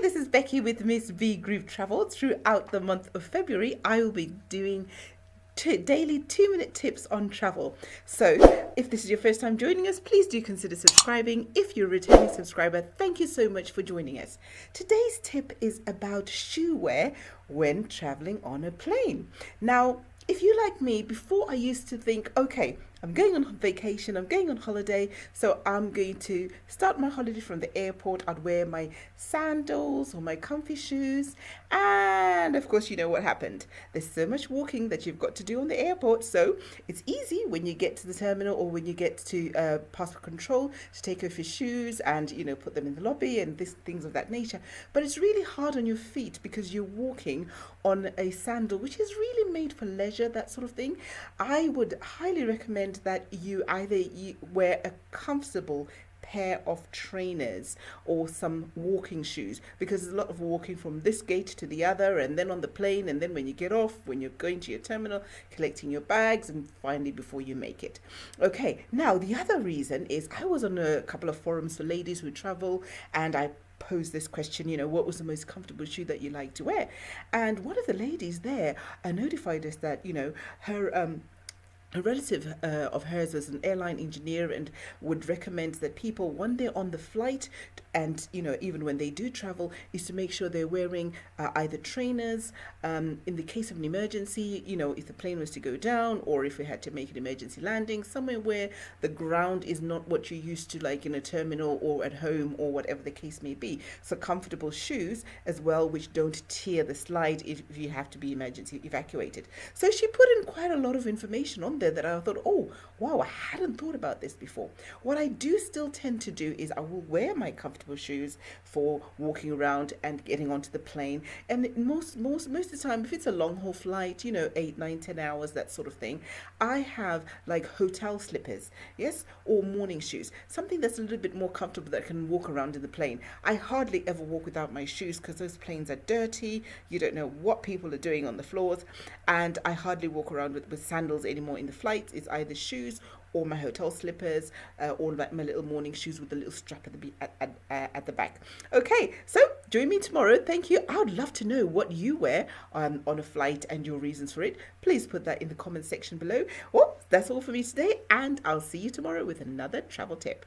This is Becky with Miss V Group Travel. Throughout the month of February, I will be doing daily 2-minute tips on travel. So if this is your first time joining us, please do consider subscribing. If you're a returning subscriber, thank you so much for joining us. Today's tip is about shoe wear when traveling on a plane. Now, if you like me, before I used to think, okay, I'm going on vacation, I'm going on holiday, so I'm going to start my holiday from the airport. I'd wear my sandals or my comfy shoes, and of course, you know what happened. There's so much walking that you've got to do on the airport, so it's easy when you get to the terminal or when you get to passport control to take off your shoes and, you know, put them in the lobby and things of that nature. But it's really hard on your feet because you're walking on a sandal, which is really made for leisure, that sort of thing. I would highly recommend that you either wear a comfortable pair of trainers or some walking shoes, because there's a lot of walking from this gate to the other and then on the plane, and then when you get off, when you're going to your terminal, collecting your bags, and finally before you make it. Okay, now the other reason is I was on a couple of forums for ladies who travel, and I posed this question, you know, what was the most comfortable shoe that you like to wear? And one of the ladies there notified us that, you know, a relative of hers was an airline engineer and would recommend that people, when they're on the flight and, you know, even when they do travel, is to make sure they're wearing either trainers in the case of an emergency, you know, if the plane was to go down or if we had to make an emergency landing somewhere where the ground is not what you're used to, like in a terminal or at home or whatever the case may be. So comfortable shoes as well, which don't tear the slide if you have to be emergency evacuated. So she put in quite a lot of information on there that I thought, oh wow, I hadn't thought about this before. What I do still tend to do is I will wear my comfortable shoes for walking around and getting onto the plane. And most of the time, if it's a long haul flight, you know, 8, 9, 10 hours, that sort of thing, I have like hotel slippers, yes, or morning shoes, something that's a little bit more comfortable that I can walk around in the plane. I hardly ever walk without my shoes because those planes are dirty. You don't know what people are doing on the floors, and I hardly walk around with sandals anymore in the flight. It's either shoes or my hotel slippers, or like my little morning shoes with the little strap at the back. Okay, so join me tomorrow. Thank you. I would love to know what you wear on a flight and your reasons for it. Please put that in the comment section below. Well, that's all for me today, and I'll see you tomorrow with another travel tip.